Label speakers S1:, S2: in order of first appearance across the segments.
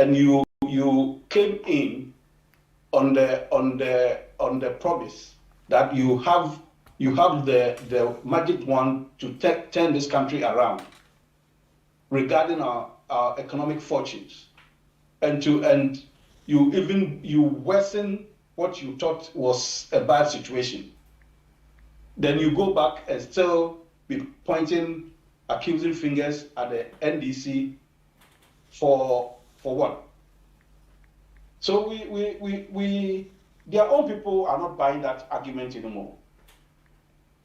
S1: and you came in on the promise that you have the magic wand to turn this country around regarding our economic fortunes, and you worsen what you thought was a bad situation. Then you go back and still be pointing accusing fingers at the NDC for what? So their own people are not buying that argument anymore.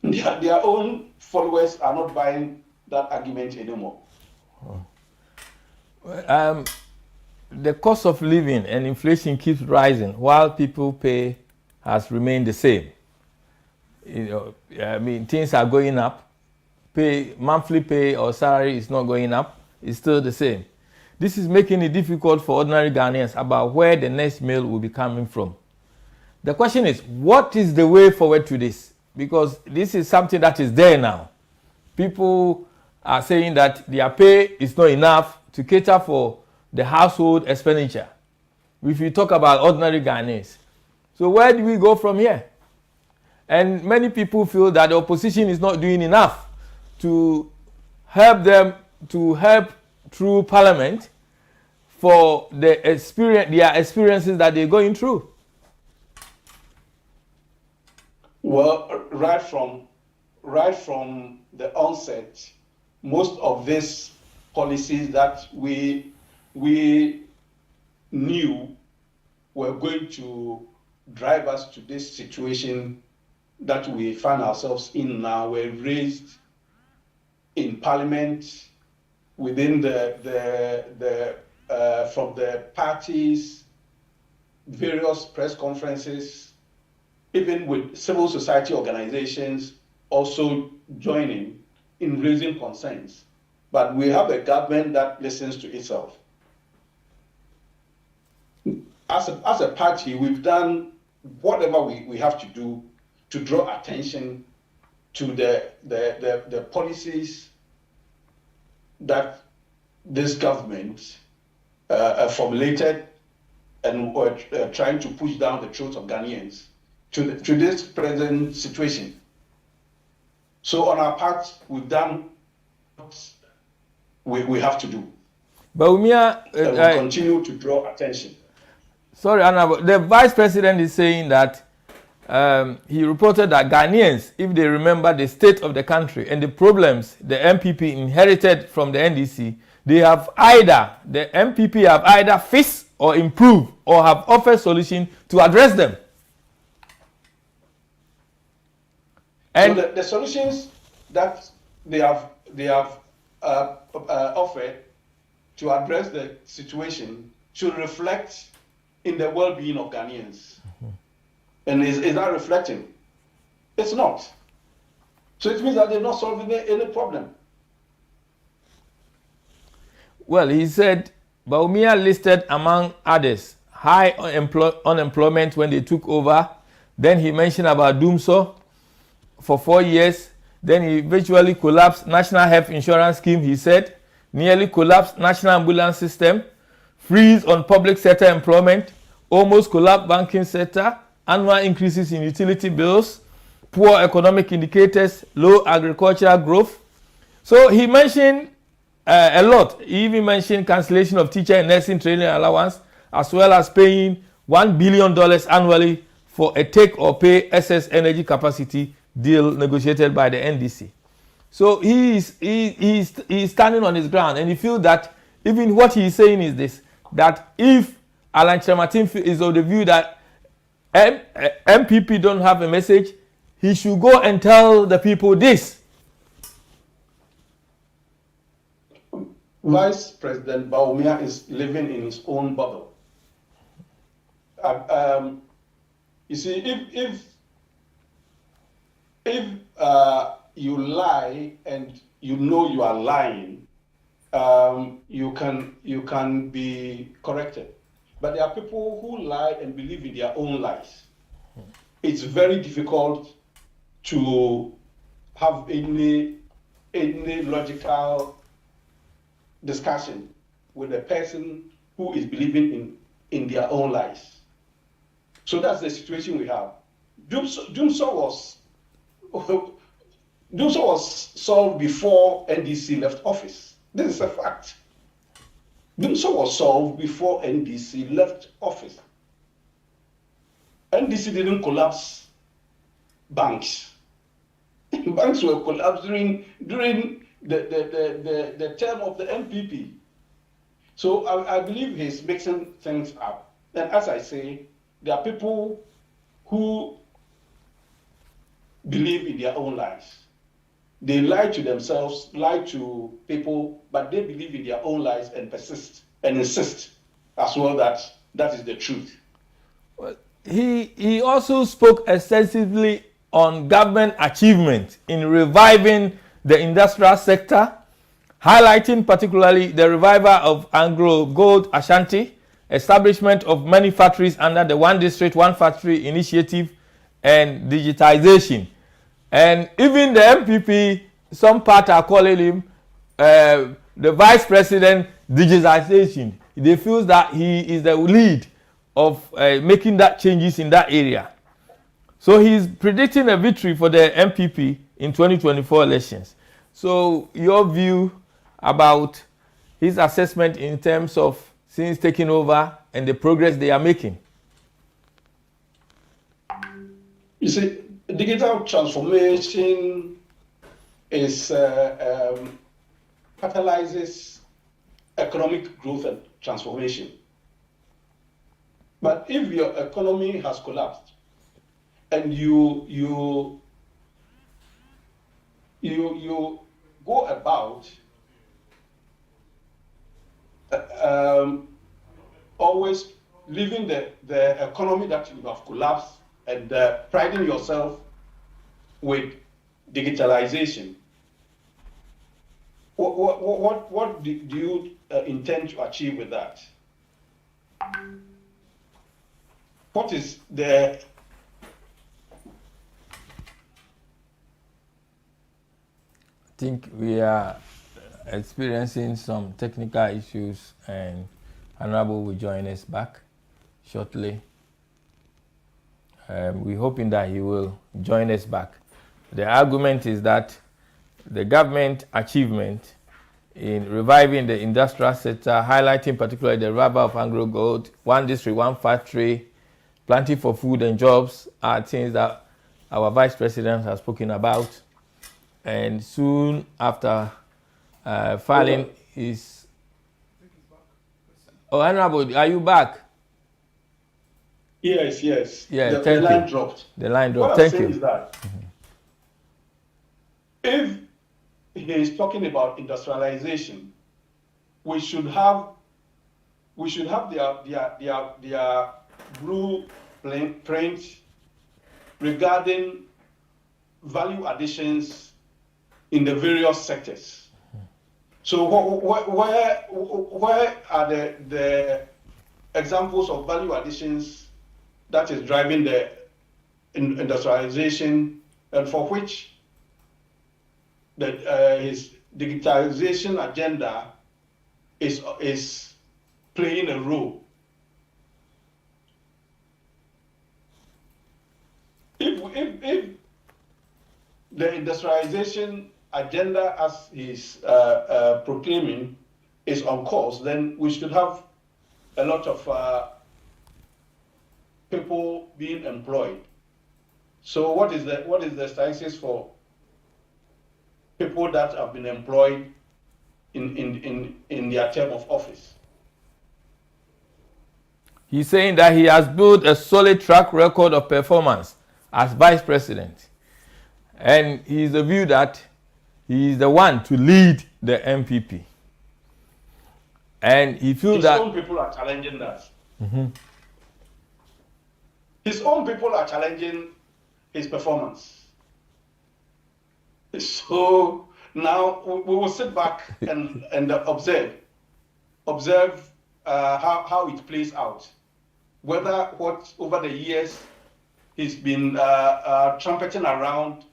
S1: Their own followers are not buying that argument anymore.
S2: The cost of living and inflation keeps rising while people pay has remained the same. I mean, things are going up. Monthly pay or salary is not going up. It's still the same. This is making it difficult for ordinary Ghanaians about where the next meal will be coming from. The question is, what is the way forward to this? Because this is something that is there now. People are saying that their pay is not enough to cater for the household expenditure. If you talk about ordinary Ghanaians. So where do we go from here? And many people feel that the opposition is not doing enough to help them, to help through parliament for their experiences that they're going through.
S1: Well, right from the onset, most of these policies that we knew were going to drive us to this situation that we find ourselves in now were raised in Parliament, within from the parties, various press conferences, even with civil society organizations also joining in raising concerns. But we have a government that listens to itself. As a party, we've done whatever we have to do to draw attention to the policies that this government formulated and were trying to push down the throats of Ghanaians to this present situation. So on our part, we've done what we have to do.
S2: But we
S1: continue to draw attention.
S2: Sorry, Anna, the Vice President is saying that he reported that Ghanaians, if they remember the state of the country and the problems the MPP inherited from the NDC, the MPP have either fixed or improved or have offered solutions to address them.
S1: And so the solutions that they have offered to address the situation should reflect in the well-being of Ghanaians. Mm-hmm. And is that reflecting? It's not. So it means that they're not solving any problem.
S2: Well, he said Bawumia listed among others high unemployment when they took over. Then he mentioned about Doomso for 4 years. Then he virtually collapsed National Health Insurance Scheme, he said, nearly collapsed National Ambulance System, freeze on public sector employment, almost collapsed banking sector, annual increases in utility bills, poor economic indicators, low agricultural growth. So he mentioned a lot. He even mentioned cancellation of teacher and nursing training allowance, as well as paying $1 billion annually for a take or pay excess energy capacity deal negotiated by the NDC. So he's standing on his ground, and he feels that even what he's saying is this, that if Alan Chematin is of the view that MPP don't have a message, he should go and tell the people this.
S1: Vice President Bawumia is living in his own bubble. You see, if you lie and you know you are lying, you can be corrected. But there are people who lie and believe in their own lies. It's very difficult to have any logical discussion with a person who is believing in their own lies. So that's the situation we have. Dumso was solved before NDC left office. This is a fact. Dumso was solved before NDC left office. NDC didn't collapse banks. Banks were collapsed during the term of the MPP. So I believe he's mixing things up. And as I say, there are people who believe in their own lies. They lie to themselves, lie to people, but they believe in their own lies and persist and insist as well that that is the truth.
S2: Well, he also spoke extensively on government achievement in reviving the industrial sector, highlighting particularly the revival of Anglo Gold Ashanti, establishment of many factories under the One District, One Factory initiative, and digitization. And even the MPP, some part are calling him the Vice President digitization. They feel that he is the lead of making that changes in that area. So he's predicting a victory for the MPP in 2024 elections. So your view about his assessment in terms of since taking over and the progress they are making?
S1: You see, digital transformation is catalyzes economic growth and transformation. But if your economy has collapsed and you go about always leaving the economy that you have collapsed and priding yourself with digitalization, what do you intend to achieve with that? What is the
S2: I think we are experiencing some technical issues, and Honourable will join us back shortly. We're hoping that he will join us back. The argument is that the government achievement in reviving the industrial sector, highlighting particularly the revival of Anglo Gold, One District, One Factory, planting for food and jobs are things that our Vice President has spoken about. And soon after filing his... Oh, Honourable, are you back?
S1: Yes.
S2: Yeah,
S1: the line dropped.
S2: The line dropped.
S1: What
S2: Thank
S1: I'm saying
S2: you.
S1: is that if he is talking about industrialization, we should have their blueprint regarding value additions in the various sectors. So where are the examples of value additions that is driving the industrialization, and for which his digitalization agenda is playing a role? If the industrialization agenda, as he's proclaiming, is on course, then we should have a lot of people being employed. So what is the statistics for people that have been employed in their term of office?
S2: He's saying that he has built a solid track record of performance as Vice President. And he's the view that he is the one to lead the MPP. And he feels that...
S1: His own people are challenging that. Mm-hmm. His own people are challenging his performance. So now we will sit back and observe how it plays out. Whether what over the years he's been trumpeting around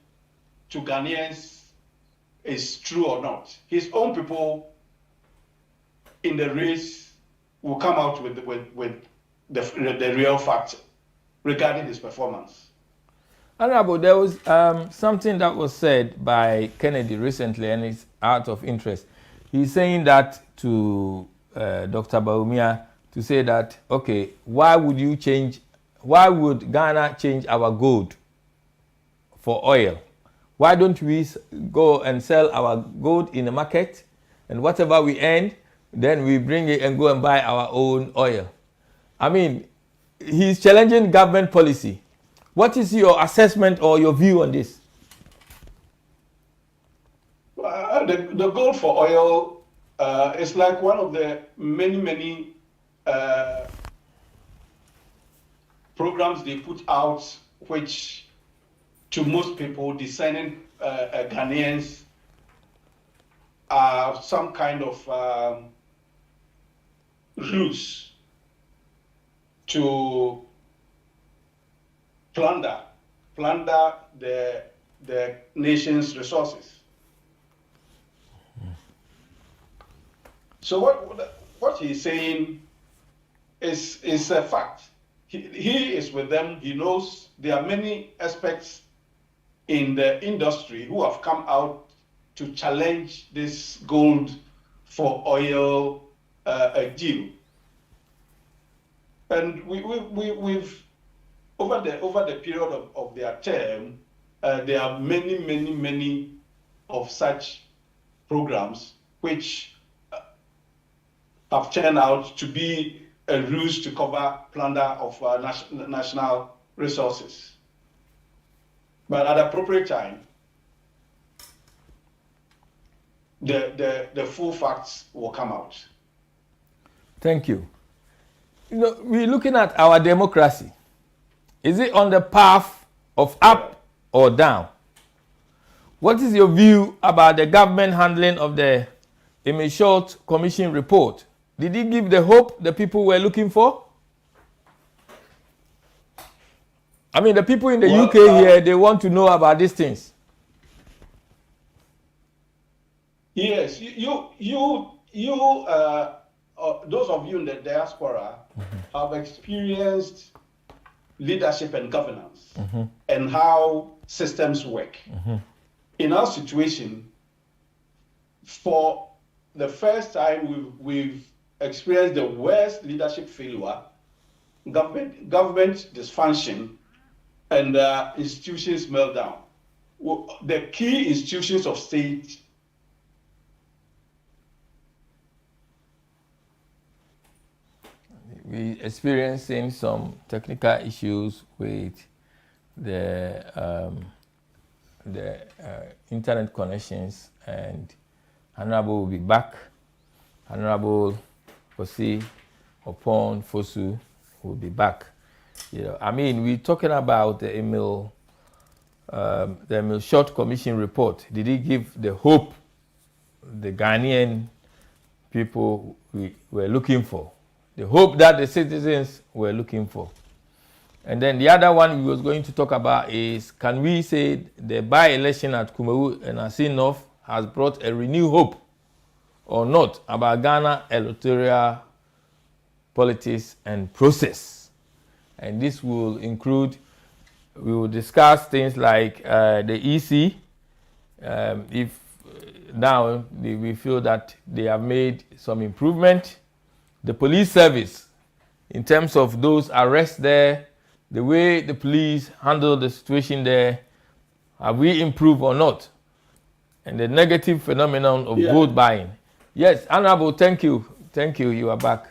S1: to Ghanaians is true or not. His own people in the race will come out with the real facts regarding his performance.
S2: Honorable, there was something that was said by Kennedy recently, and it's out of interest. He's saying that to Dr. Bawumia to say that, okay, why would Ghana change our gold for oil? Why don't we go and sell our gold in the market, and whatever we earn, then we bring it and go and buy our own oil? I mean, he's challenging government policy. What is your assessment or your view on this?
S1: The gold for oil is like one of the many programs they put out, which to most people, discerning Ghanaians, are some kind of ruse to plunder the nation's resources. So what he's saying is a fact. He is with them. He knows there are many experts in the industry who have come out to challenge this gold for oil deal. And we've over the period of their term, there are many of such programs which have turned out to be a ruse to cover plunder of national resources. But at the appropriate time, the full facts will come out.
S2: Thank you. You know, we're looking at our democracy. Is it on the path of up or down? What is your view about the government handling of the Emil Short Commission report? Did it give the hope the people were looking for? I mean, the people in the UK here, they want to know about these things.
S1: Yes, those of you in the diaspora have experienced leadership and governance and how systems work. In our situation, for the first time, we've experienced the worst leadership failure, government dysfunction, and institutions meltdown. The key institutions of state
S2: we experiencing some technical issues with the internet connections, and Honourable will be back. Honourable Akwasi Oppong Fosu will be back. You know, I mean, we're talking about the Emil Short Commission report. Did it give the hope the Ghanaian people were looking for? The hope that the citizens were looking for. And then the other one we was going to talk about is, can we say the by-election at Kumawu and Asin North has brought a renewed hope or not about Ghana electoral politics and process? And this will include, we will discuss things like the EC, if now we feel that they have made some improvement. The police service, in terms of those arrests there, the way the police handle the situation there, have we improved or not? And the negative phenomenon of vote buying. Yes, Honourable, thank you. Thank you, you are back.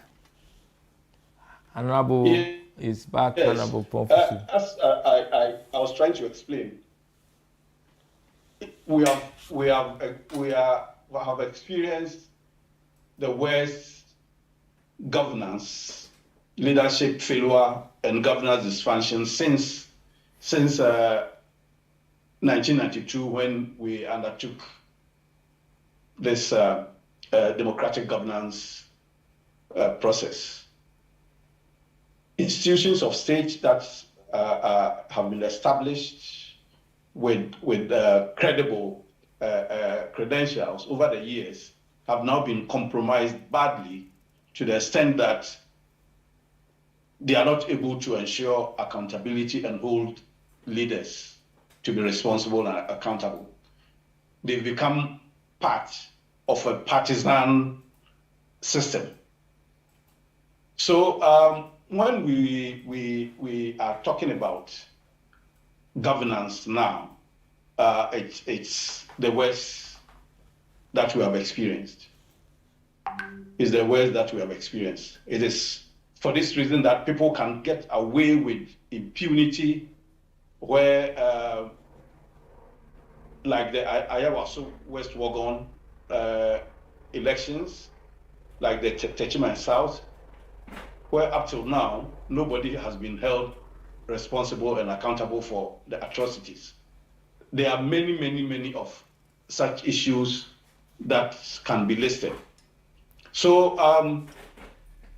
S2: Honourable is back, yes. Honourable Oppong Fosu.
S1: As I was trying to explain, we have experienced the worst governance, leadership failure, and governance dysfunction since 1992, when we undertook this democratic governance process. Institutions of state that have been established with credible credentials over the years have now been compromised badly to the extent that they are not able to ensure accountability and hold leaders to be responsible and accountable. They've become part of a partisan system. So when we are talking about governance now, it's the worst that we have experienced. It's the worst that we have experienced. It is for this reason that people can get away with impunity, where like the Ayawaso West Wagon elections, like the Techima South, where up till now, nobody has been held responsible and accountable for the atrocities. There are many of such issues that can be listed. So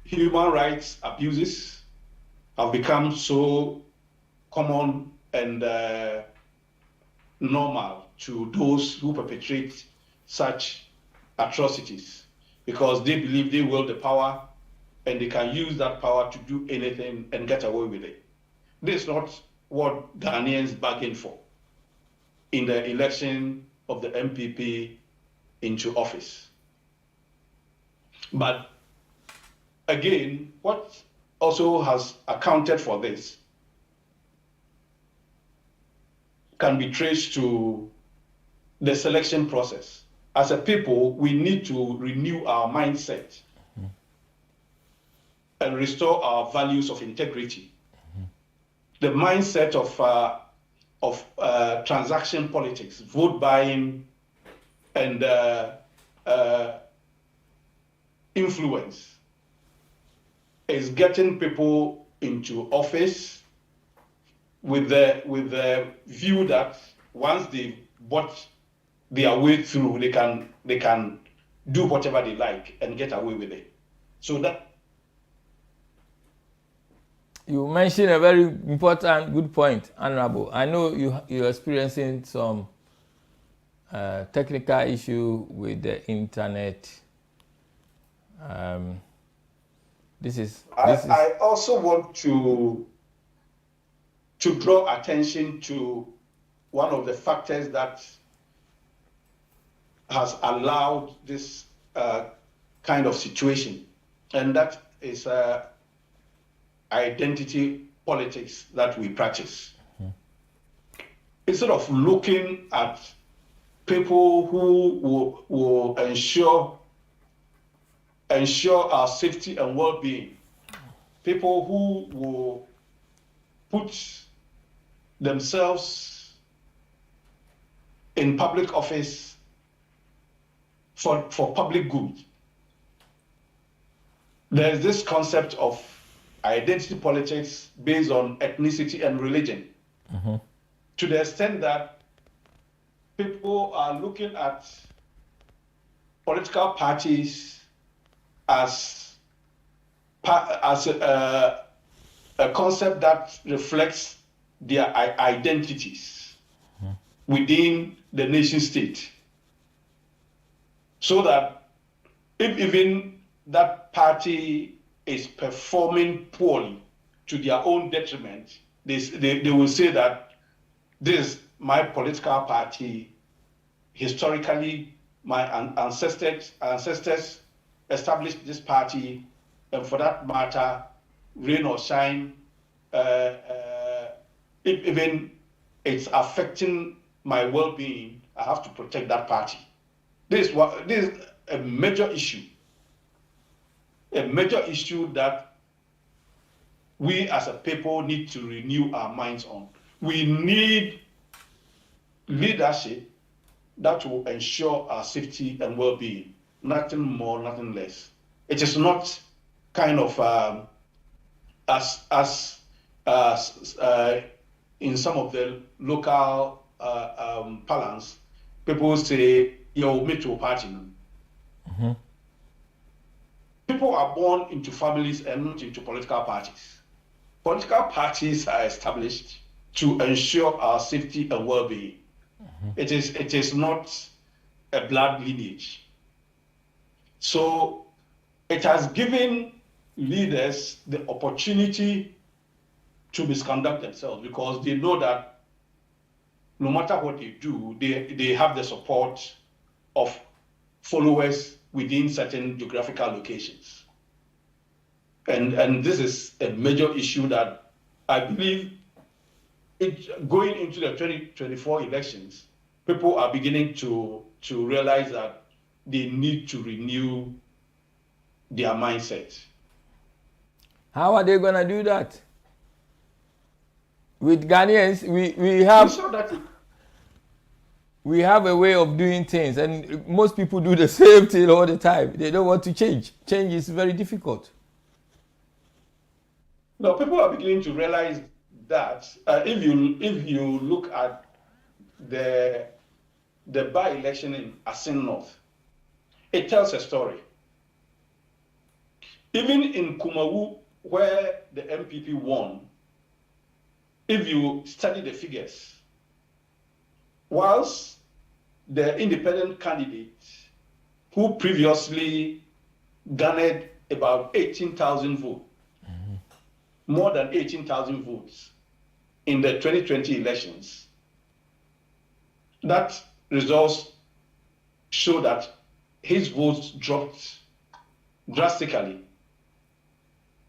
S1: human rights abuses have become so common and normal to those who perpetrate such atrocities, because they believe they wield the power and they can use that power to do anything and get away with it. This is not what Ghanaians bargained for in the election of the MPP into office. But again, what also has accounted for this can be traced to the selection process. As a people, we need to renew our mindset and restore our values of integrity. The mindset of transaction politics, vote buying, and influence is getting people into office with the view that once they bought their way through, they can do whatever they like and get away with it. So that
S2: you mentioned a very important, good point, Honourable. I know you're experiencing some technical issue with the internet.
S1: I also want to draw attention to one of the factors that has allowed this kind of situation, and that is identity politics that we practice. Instead of looking at people who will ensure our safety and well-being, people who will put themselves in public office for public good. There's this concept of identity politics based on ethnicity and religion, to the extent that people are looking at political parties as a concept that reflects their identities within the nation state, so that if even that party is performing poorly to their own detriment, they will say that this is my political party. Historically, my ancestors established this party, and for that matter, rain or shine, if even it's affecting my well-being, I have to protect that party. This is a major issue. A major issue that we as a people need to renew our minds on. We need leadership that will ensure our safety and well-being, nothing more, nothing less. It is not kind of as in some of the local parlance, people say, "Yo, me to party." People are born into families and not into political parties. Political parties are established to ensure our safety and well-being. It is not a blood lineage. So it has given leaders the opportunity to misconduct themselves because they know that no matter what they do, they have the support of followers within certain geographical locations. And this is a major issue that I believe going into the 2024 elections, people are beginning to realize that they need to renew their mindset.
S2: How are they going to do that? With Ghanaians, we have a way of doing things, and most people do the same thing all the time. They don't want to change. Change is very difficult.
S1: Now, people are beginning to realize that if you look at the by-election in Asin North, it tells a story. Even in Kumawu, where the MPP won, if you study the figures, whilst the independent candidate who previously garnered about 18,000 votes, more than 18,000 votes in the 2020 elections, that results show that his votes dropped drastically,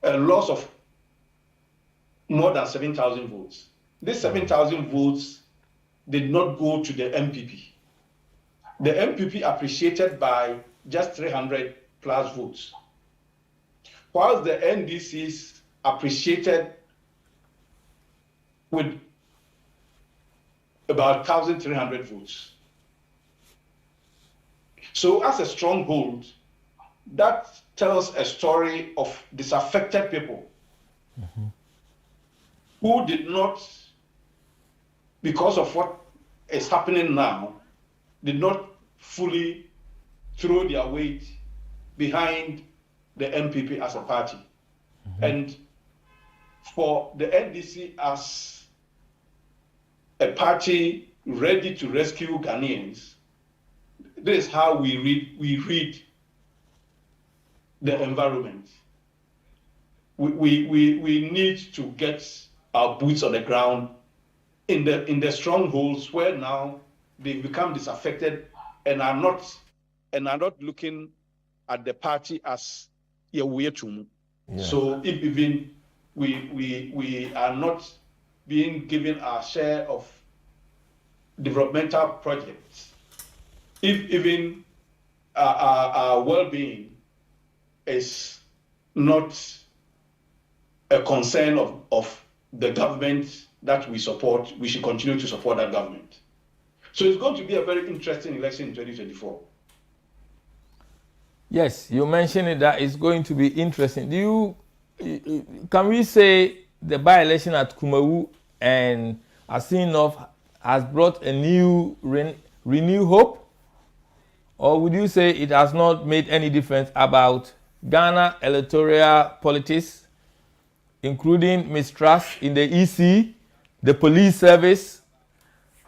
S1: a loss of more than 7,000 votes. These 7,000 votes did not go to the MPP. The MPP appreciated by just 300 plus votes, whilst the NDCs appreciated with about 1,300 votes. So as a stronghold, that tells a story of disaffected people who did not, because of what is happening now, did not fully throw their weight behind the MPP as a party. And for the NDC as a party ready to rescue Ghanaians, this is how we read the environment. We need to get our boots on the ground in the strongholds where now they've become disaffected and are not looking at the party as a way to. Yeah. So if even we are not being given our share of developmental projects, if even our well-being is not a concern of the government that we support, we should continue to support that government. So it's going to be a very interesting election in 2024.
S2: Yes, you mentioned it, that it's going to be interesting. Can we say the by-election at Kumawu and Asin North has brought a new renewed hope? Or would you say it has not made any difference about Ghana electoral politics, including mistrust in the EC, the police service,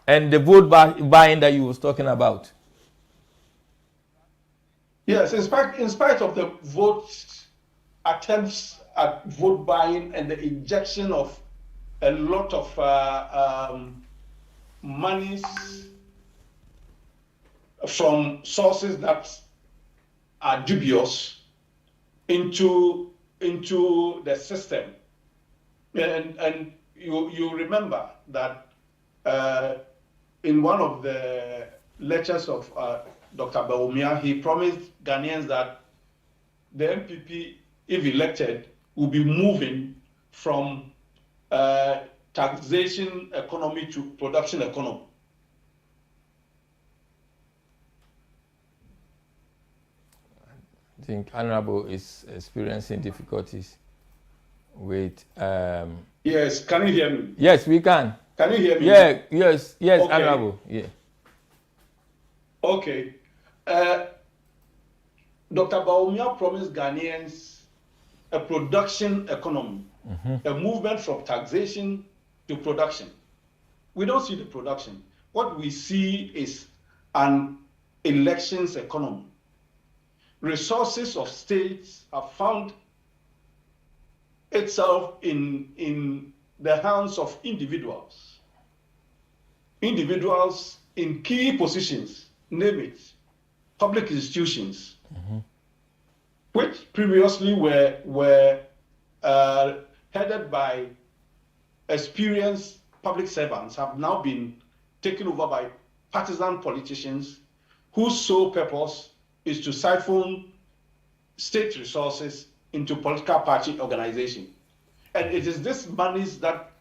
S2: and the vote buying that you was talking about?
S1: Yes, in spite of the attempts at vote buying and the injection of a lot of monies from sources that are dubious into the system, and you remember that in one of the lectures of Dr. Bawumia, he promised Ghanaians that the MPP, if elected, will be moving from taxation economy to production economy.
S2: I think Honourable is experiencing difficulties with...
S1: Yes, can you hear me?
S2: Yes, we can.
S1: Can you hear me?
S2: Yeah, yes, okay. Honourable, yeah.
S1: Okay. Dr. Bawumia promised Ghanaians a production economy, a movement from taxation to production. We don't see the production. What we see is an elections economy. resources of states have found itself in the hands of individuals in key positions, name it, public institutions, which previously were headed by experienced public servants, have now been taken over by partisan politicians whose sole purpose is to siphon state resources into political party organization. And it is these monies that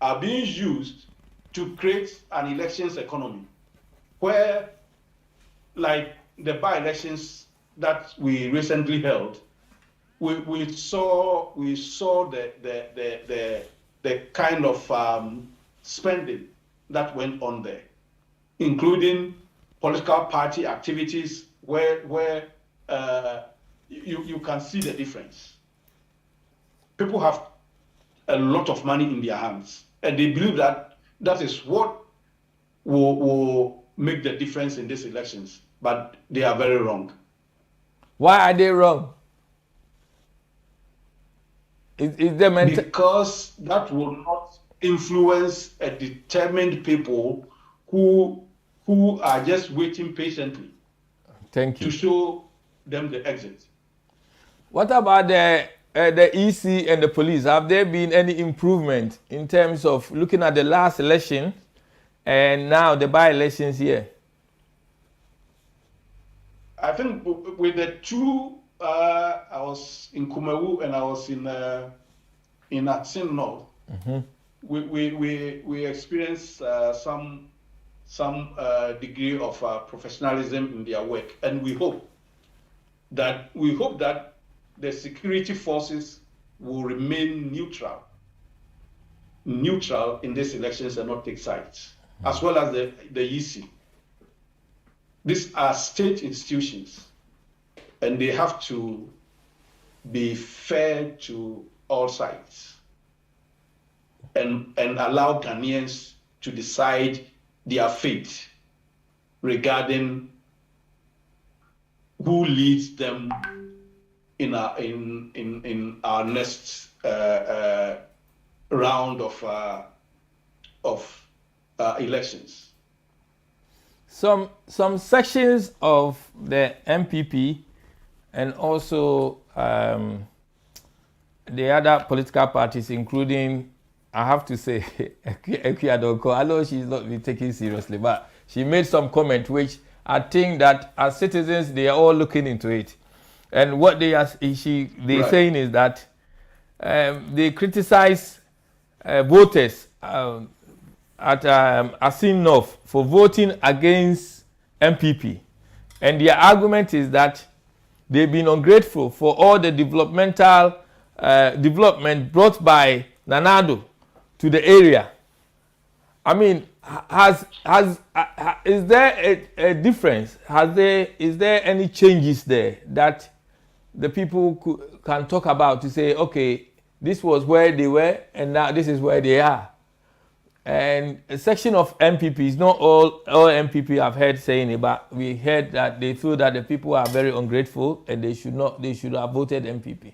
S1: are being used to create an elections economy where, like the by-elections that we recently held, we saw the kind of spending that went on there, including political party activities where you can see the difference. People have a lot of money in their hands, and they believe that that is what will make the difference in these elections, but they are very wrong.
S2: Why are they wrong? Is there
S1: because that will not influence a determined people who are just waiting patiently.
S2: Thank you.
S1: To show them the exit.
S2: What about the EC and the police? Have there been any improvement in terms of looking at the last election and now the by-elections here?
S1: I think with the two, I was in Kumawu and I was in Atsin North. We experienced some degree of professionalism in their work, and we hope that the security forces will remain neutral in these elections and not take sides, as well as the EC. These are state institutions, and they have to be fair to all sides and allow Ghanaians to decide their fate regarding who leads them in our next round of elections.
S2: Some sections of the MPP and also the other political parties, including, I have to say, Equiador, I know she's not being taken seriously, but she made some comment which I think that as citizens they are all looking into it. And what they're saying is that they criticize voters at Asin North for voting against MPP. And their argument is that they've been ungrateful for all the developmental development brought by Nanado to the area. I mean, is there a difference? Is there any changes there that the people can talk about to say, okay, this was where they were and now this is where they are? And a section of MPPs, not all MPP I've heard saying it, but we heard that they feel that the people are very ungrateful and they should have voted MPP.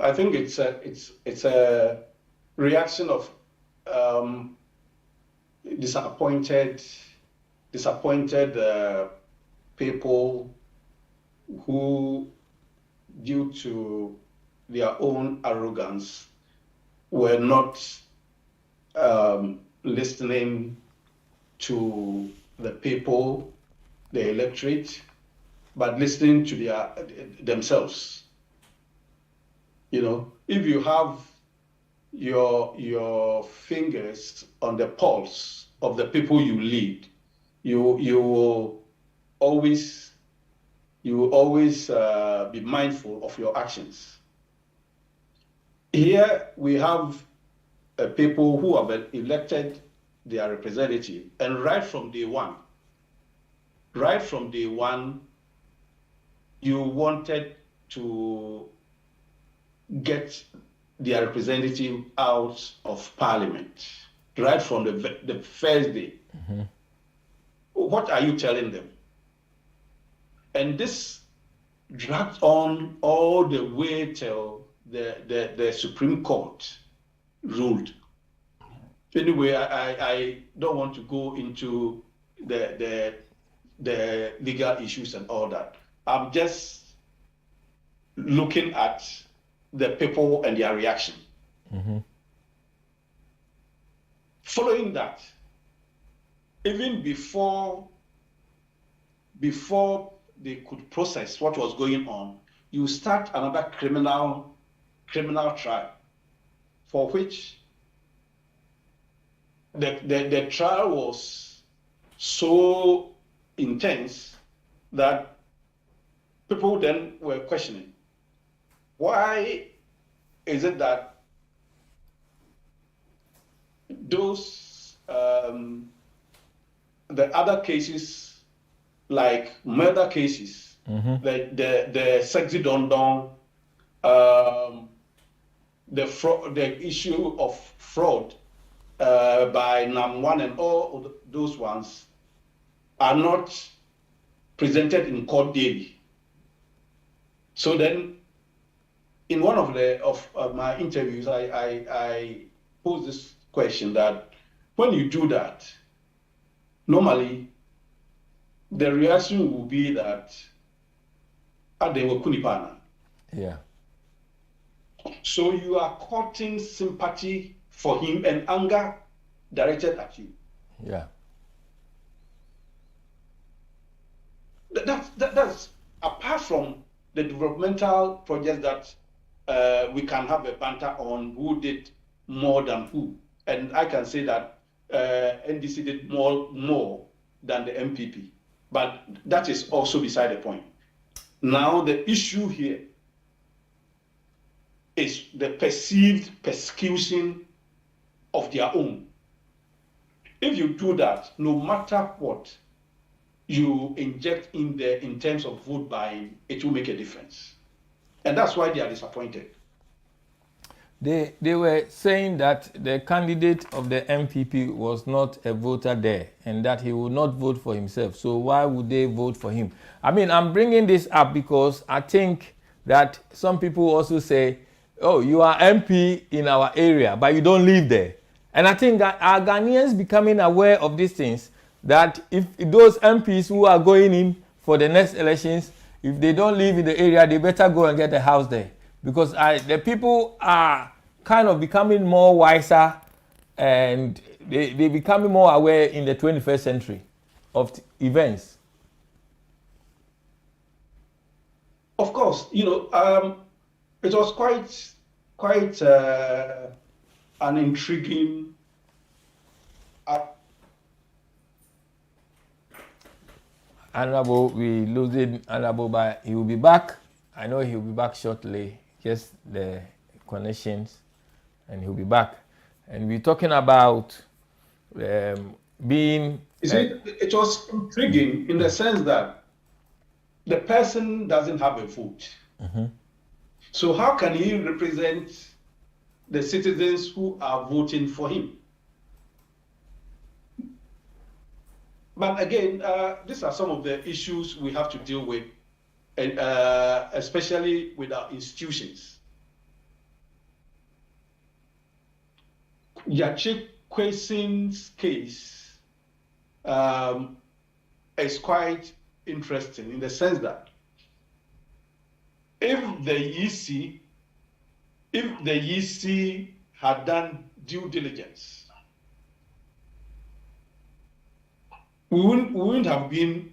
S1: I think it's a reaction of disappointed people who, due to their own arrogance, were not listening to the people, the electorate, but listening to themselves. You know, if you have your fingers on the pulse of the people you lead, you will always be mindful of your actions. Here we have people who have elected their representative, and right from day one, you wanted to get their representative out of parliament, right from the first day. What are you telling them? And this dragged on all the way till the Supreme Court ruled. Anyway, I don't want to go into the legal issues and all that. I'm just looking at the people and their reaction.
S2: Mm-hmm.
S1: Following that, even before they could process what was going on, you start another criminal trial, for which the trial was so intense that people then were questioning, why is it that those the other cases, like murder cases,
S2: Mm-hmm.
S1: the sexy dondon, the issue of fraud by NAM1 and all those ones are not presented in court daily. So then, in one of my interviews, I posed this question that when you do that, normally the reaction will be that they were kunipana.
S2: Yeah.
S1: So you are courting sympathy for him and anger directed at you.
S2: Yeah.
S1: That's apart from the developmental projects that we can have a banter on who did more than who. And I can say that NDC did more than the MPP. But that is also beside the point. Now the issue here is the perceived persecution of their own. If you do that, no matter what you inject in there in terms of vote buying, it will make a difference. And that's why they are disappointed.
S2: They were saying that the candidate of the MPP was not a voter there and that he would not vote for himself. So why would they vote for him? I mean, I'm bringing this up because I think that some people also say, oh, you are MP in our area, but you don't live there. And I think that our Ghanaians becoming aware of these things, that if those MPs who are going in for the next elections, if they don't live in the area, they better go and get a house there. Because the people are kind of becoming more wiser and they becoming more aware in the 21st century of events.
S1: Of course, it was quite an intriguing.
S2: Honourable, we losing Honourable, but he will be back. I know he will be back shortly. Just the connections, and he'll be back. And we're talking about being.
S1: It was intriguing in the sense that the person doesn't have a vote.
S2: Mm-hmm.
S1: So how can he represent the citizens who are voting for him? But again, these are some of the issues we have to deal with, especially with our institutions. Yachi Kwesin's case is quite interesting in the sense that if the EC had done due diligence, we wouldn't have been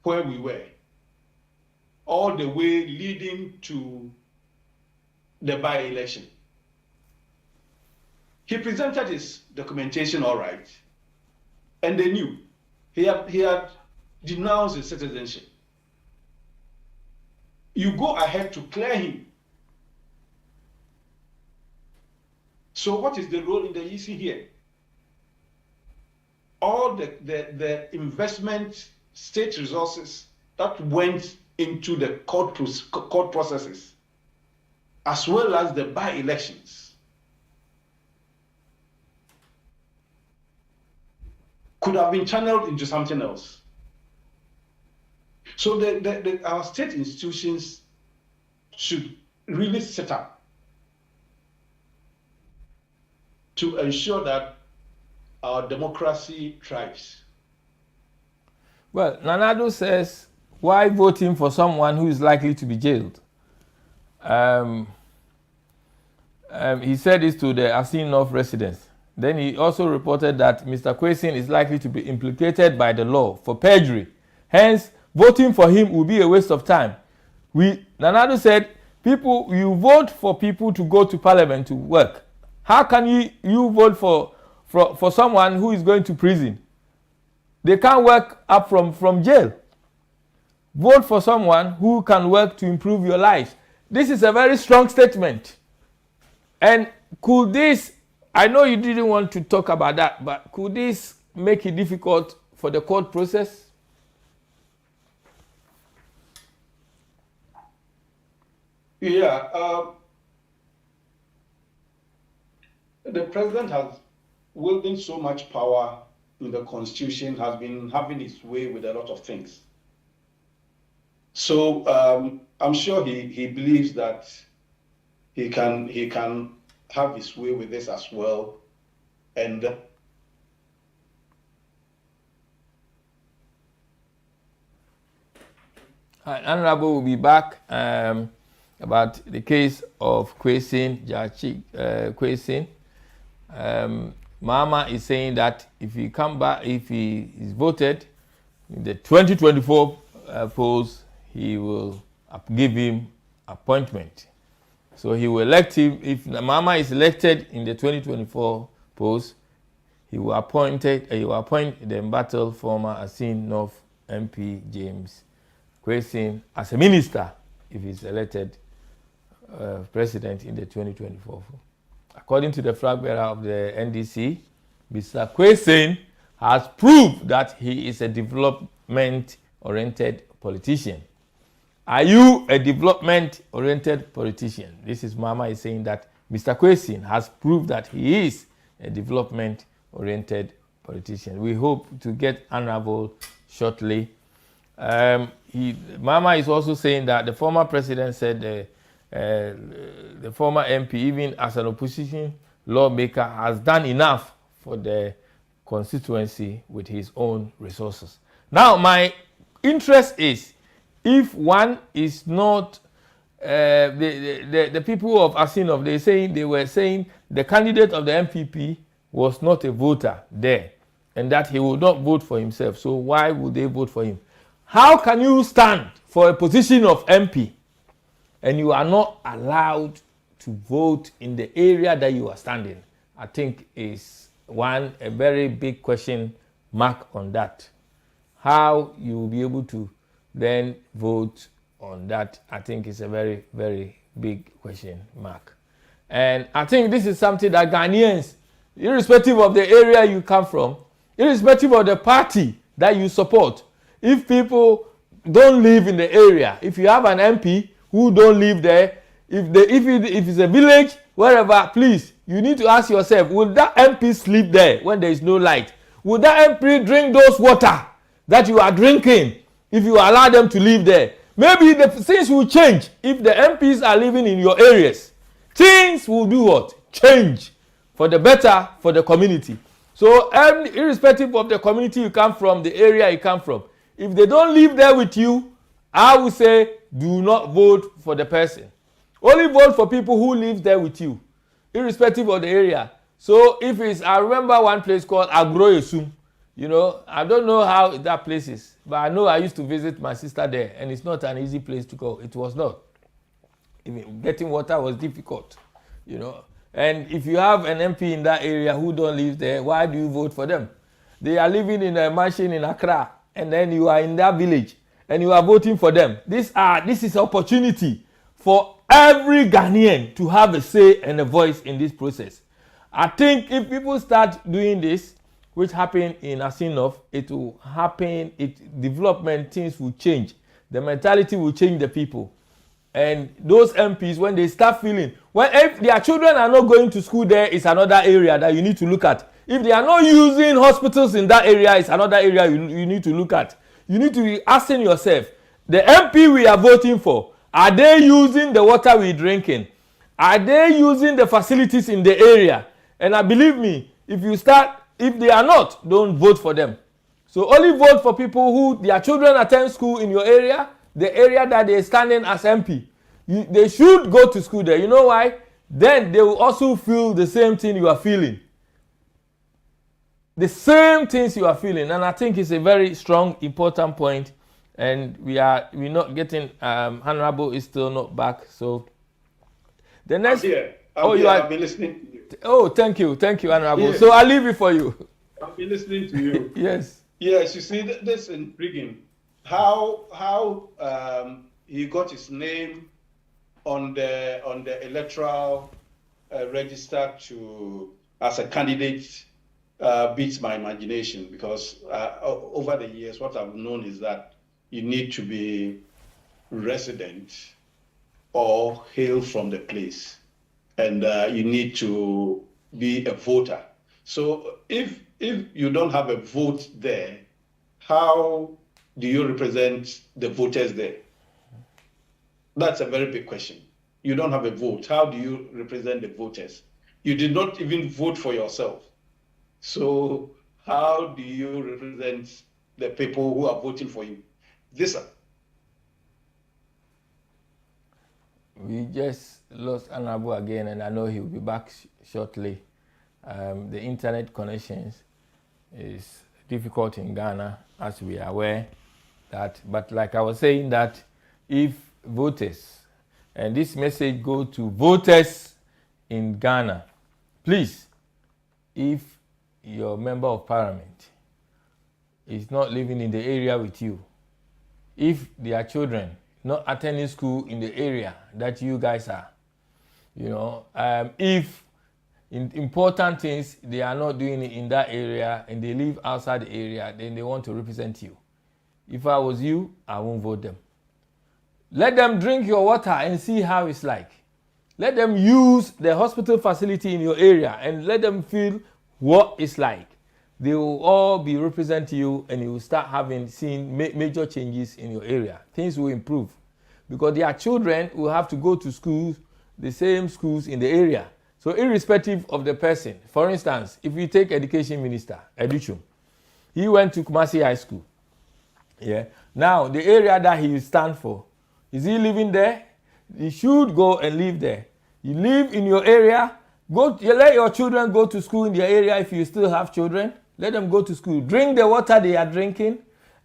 S1: where we were, all the way leading to the by-election. He presented his documentation all right, and they knew he had denounced his citizenship. You go ahead to clear him. So what is the role in the EC here? All the investment, state resources that went into the court processes, as well as the by-elections, could have been channeled into something else. So our state institutions should really set up to ensure that our democracy thrives.
S2: Well, Nanado says, why voting for someone who is likely to be jailed? He said this to the Asin North residents. Then he also reported that Mr. Kwesi is likely to be implicated by the law for perjury. Hence, voting for him will be a waste of time. Nanado said, you vote for people to go to parliament to work. How can you vote for someone who is going to prison? They can't work up from jail. Vote for someone who can work to improve your life. This is a very strong statement. And could this, I know you didn't want to talk about that, but could this make it difficult for the court process?
S1: Yeah. The president has wielding so much power in the constitution, has been having his way with a lot of things. So I'm sure he believes that he can have his way with this as well. And
S2: Honourable will be back about the case of Kwesi, Kwesi. Mama is saying that if he come back, if he is voted in the 2024 polls, he will give him appointment. So he will elect him. If Mama is elected in the 2024 polls, he will appoint the embattled former Asin North MP James Kwesi as a minister if he's elected president in the 2024. According to the flag bearer of the NDC, Mr. Kwesi has proved that he is a development-oriented politician. Are you a development-oriented politician? This is Mama is saying that Mr. Kwesi has proved that he is a development-oriented politician. We hope to get Honourable shortly. Mama is also saying that the former president said the former MP, even as an opposition lawmaker, has done enough for the constituency with his own resources. Now, my interest is, if one is not, the people of Asinov, they were saying the candidate of the MPP was not a voter there, and that he would not vote for himself. So why would they vote for him? How can you stand for a position of MP and you are not allowed to vote in the area that you are standing? I think is a very big question mark on that. How you will be able to then vote on that, I think is a very, very big question mark. And I think this is something that Ghanaians, irrespective of the area you come from, irrespective of the party that you support, if people don't live in the area, if you have an MP who don't live there, if it's a village, wherever, please, you need to ask yourself, will that MP sleep there when there is no light? Will that MP drink those water that you are drinking if you allow them to live there? Maybe the things will change if the MPs are living in your areas. Things will do what? Change for the better for the community. So irrespective of the community you come from, the area you come from, if they don't live there with you, I would say do not vote for the person. Only vote for people who live there with you, irrespective of the area. So if it's, I remember one place called Agroesum. You know, I don't know how that place is, but I know I used to visit my sister there, and it's not an easy place to go. It was not. Even getting water was difficult, you know. And if you have an MP in that area who don't live there, why do you vote for them? They are living in a mansion in Accra, and then you are in that village, and you are voting for them. This is opportunity for every Ghanaian to have a say and a voice in this process. I think if people start doing this, which happened in Asinov, it will happen, development, things will change. The mentality will change the people. And those MPs, when they start feeling, if their children are not going to school there, it's another area that you need to look at. If they are not using hospitals in that area, it's another area you need to look at. You need to be asking yourself, the MP we are voting for, are they using the water we're drinking? Are they using the facilities in the area? And believe me, if they are not, don't vote for them. So only vote for people who their children attend school in your area, the area that they're standing as MP. They should go to school there. You know why? Then they will also feel the same thing you are feeling. The same things you are feeling. And I think it's a very strong, important point. And we're not getting, Honorable is still not back. So the next.
S1: I've been listening to you.
S2: Oh, thank you, Honorable. Yes. So I'll leave it for you.
S1: I've been listening to you.
S2: Yes.
S1: Yes, you see, this is intriguing. How he got his name on the electoral register as a candidate beats my imagination, because over the years, what I've known is that you need to be resident or hail from the place, and you need to be a voter. So if you don't have a vote there, how do you represent the voters there? That's a very big question. You don't have a vote. How do you represent the voters? You did not even vote for yourself. So how do you represent the people who are voting for you?
S2: We just lost Honorable again, and I know he'll be back shortly. The internet connections is difficult in Ghana, as we are aware. But like I was saying, that if voters, and this message go to voters in Ghana, please, if your member of parliament is not living in the area with you, if their children not attending school in the area that you guys are, if important things they are not doing it in that area and they live outside the area, then they want to represent you. If I was you, I won't vote them. Let them drink your water and see how it's like. Let them use the hospital facility in your area and let them feel what it's like. They will all be representing you, and you will start seeing major changes in your area. Things will improve because their children will have to go to schools, the same schools in the area. So irrespective of the person, for instance, if you take Education Minister, Educhum, he went to Kumasi High School. Yeah. Now, the area that he will stand for, is he living there? You should go and live there. You live in your area, let your children go to school in your area if you still have children. Let them go to school. Drink the water they are drinking,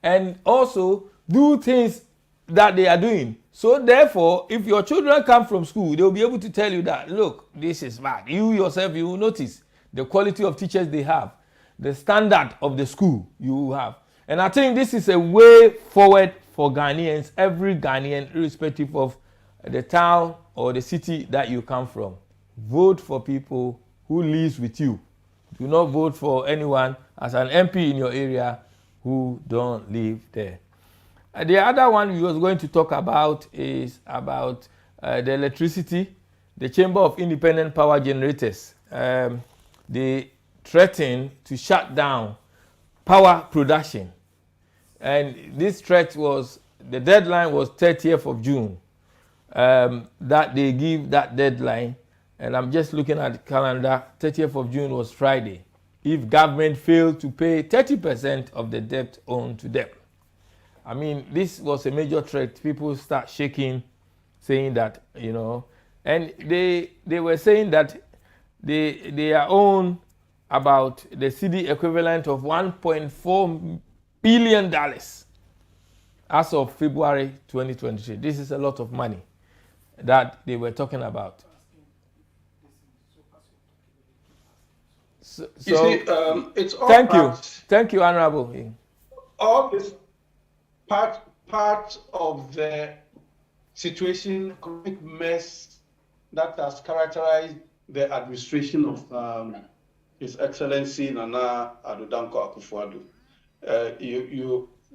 S2: and also do things that they are doing. So therefore, if your children come from school, they will be able to tell you that, look, this is bad. You yourself, you will notice the quality of teachers they have, the standard of the school you will have. And I think this is a way forward for Ghanaians, every Ghanaian, irrespective of the town or the city that you come from. Vote for people who live with you. Do not vote for anyone as an MP in your area who don't live there. The other one we was going to talk about is about the electricity. The Chamber of Independent Power Generators, they threatened to shut down power production. And this threat the deadline was 30th of June, that they give that deadline. And I'm just looking at the calendar, 30th of June was Friday. If government failed to pay 30% of the debt owed to them. I mean, this was a major threat. People start shaking, saying that, and they were saying that they are owned about the cedi equivalent of $1.4 billion as of February 2023. This is a lot of money that they were talking about. So
S1: you see, it's all
S2: Thank you, Honourable.
S1: All this part of the situation, economic mess that has characterized the administration of His Excellency Nana Addo Dankwa Akufo-Addo.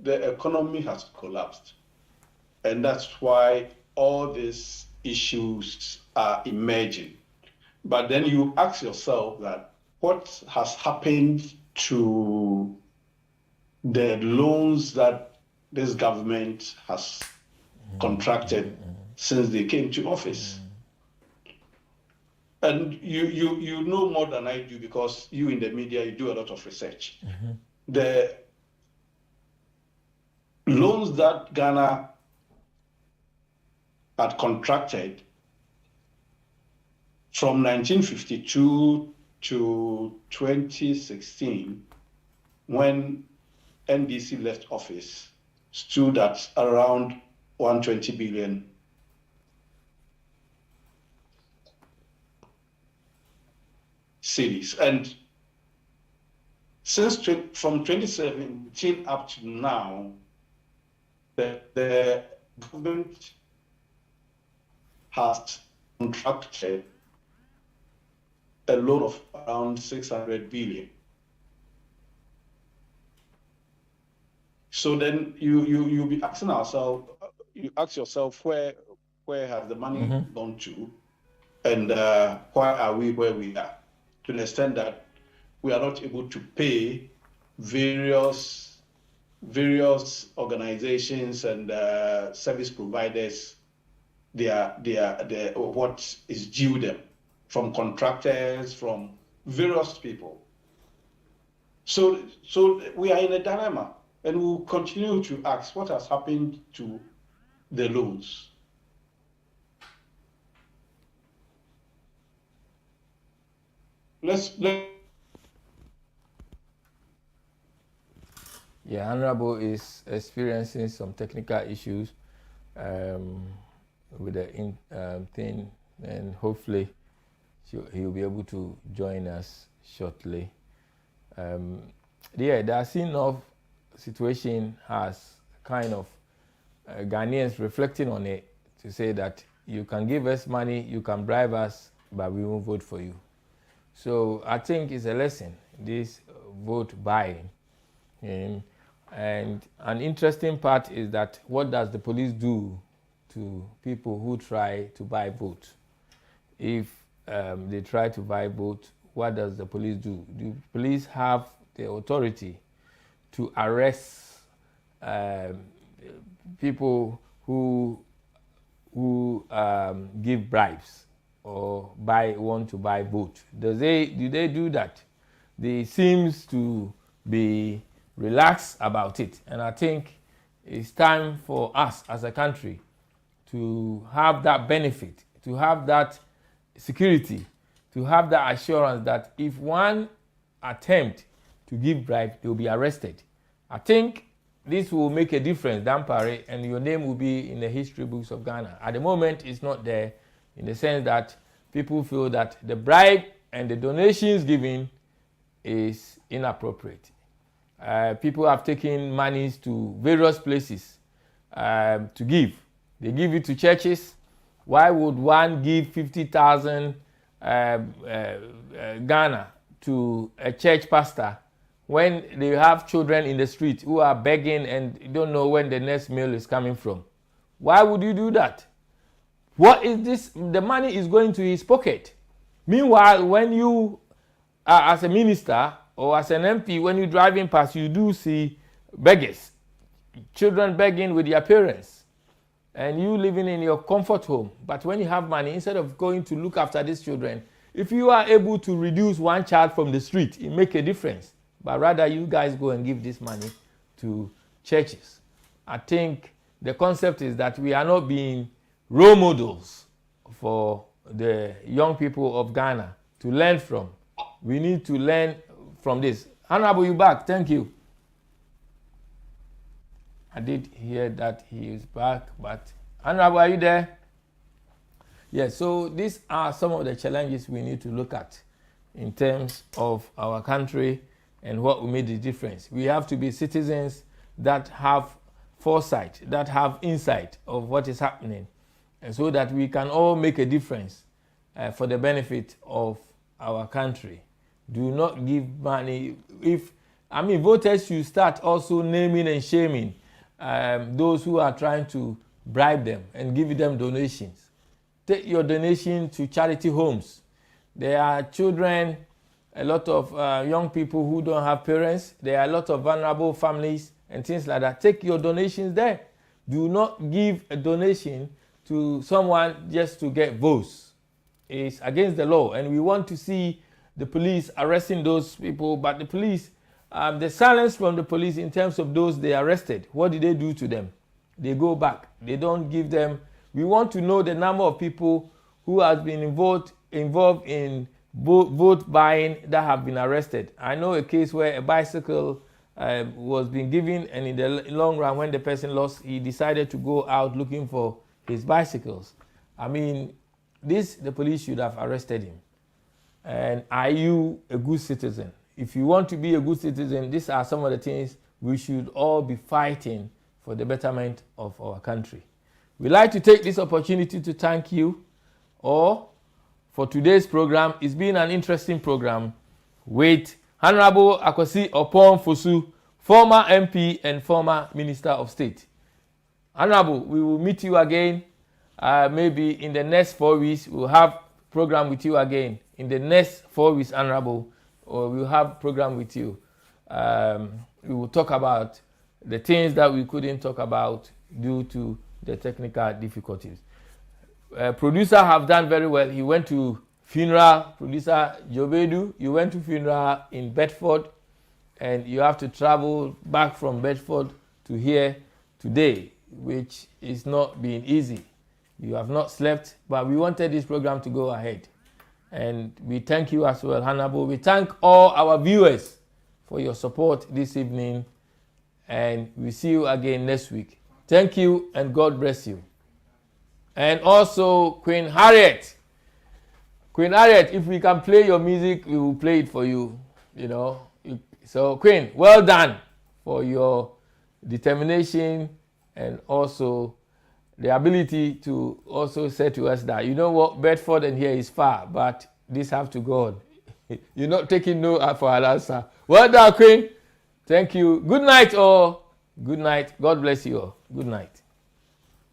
S1: The economy has collapsed, and that's why all these issues are emerging. But then you ask yourself that what has happened to the loans that this government has contracted since they came to office. And you know more than I do, because you in the media, you do a lot of research. The loans that Ghana had contracted from 1952 to 2016, when NDC left office, stood at around 120 billion cedis. And from 2017 up to now, the government has contracted a loan of around 600 billion. So then you be asking ourselves, you ask yourself, where has the money gone to, and why are we where we are? To the extent that we are not able to pay various organizations and service providers their what is due them, from contractors, from various people. So we are in a dilemma, and we will continue to ask what has happened to the loans.
S2: Yeah, Honourable is experiencing some technical issues with the thing, and hopefully he'll be able to join us shortly. Yeah, the Asinov situation has kind of Ghanaians reflecting on it, to say that you can give us money, you can bribe us, but we won't vote for you. So I think it's a lesson, this vote buying. And an interesting part is that, what does the police do to people who try to buy votes? If they try to buy votes, what does the police do? Do police have the authority to arrest people who give bribes or want to buy vote? Do they do that? They seems to be relaxed about it, and I think it's time for us as a country to have that benefit, to have that security, to have that assurance that if one attempt to give bribe, they will be arrested. I think this will make a difference, Dampare, and your name will be in the history books of Ghana. At the moment, it's not there, in the sense that people feel that the bribe and the donations given is inappropriate. People have taken monies to various places to give. They give it to churches. Why would one give 50,000 Ghana to a church pastor when they have children in the street who are begging and don't know when the next meal is coming from? Why would you do that? What is this? The money is going to his pocket. Meanwhile, when you are as a minister or as an MP, when you're driving past, you do see beggars, children begging with their parents, and you living in your comfort home. But when you have money, instead of going to look after these children, if you are able to reduce one child from the street, it make a difference. But rather, you guys go and give this money to churches. I think the concept is that we are not being role models for the young people of Ghana to learn from. We need to learn from this. Honourable, you back. Thank you. I did hear that he is back, but Honourable, are you there? Yes, so these are some of the challenges we need to look at in terms of our country and what will make the difference. We have to be citizens that have foresight, that have insight of what is happening, and so that we can all make a difference for the benefit of our country. Do not give money. Voters should start also naming and shaming those who are trying to bribe them and give them donations. Take your donation to charity homes. There are children, a lot of young people who don't have parents. There are a lot of vulnerable families and things like that. Take your donations there. do not give a donation to someone just to get votes. It's against the law, and we want to see the police arresting those people. But the police, the silence from the police in terms of those they arrested, what did they do to them? They go back. They don't give them. We want to know the number of people who have been involved in vote buying that have been arrested. I know a case where a bicycle was being given, and in the long run, when the person lost, he decided to go out looking for his bicycles. I mean, the police should have arrested him. And are you a good citizen? If you want to be a good citizen, these are some of the things we should all be fighting for the betterment of our country. We'd like to take this opportunity to thank you all for today's program. It's been an interesting program with Honourable Akwasi Oppong Fosu, former MP and former Minister of State. Honourable, we will meet you again. Maybe in the next 4 weeks, we'll have program with you again. In the next 4 weeks, Honourable, or we'll have program with you. We will talk about the things that we couldn't talk about due to the technical difficulties. Producer have done very well. He went to funeral. Producer Jobedu, you went to funeral in Bedford, and you have to travel back from Bedford to here today, which is not being easy. You have not slept, but we wanted this program to go ahead. And we thank you as well, Honourable. We thank all our viewers for your support this evening, and we see you again next week. Thank you, and God bless you. And also, Queen Harriet. Queen Harriet, if we can play your music, we will play it for you. You know. So, Queen, well done for your determination and also the ability to also say to us that, you know what, Bedford and here is far, but this have to go on. You're not taking no for an answer. Well done, Queen. Thank you. Good night, all. Good night. God bless you all. Good night.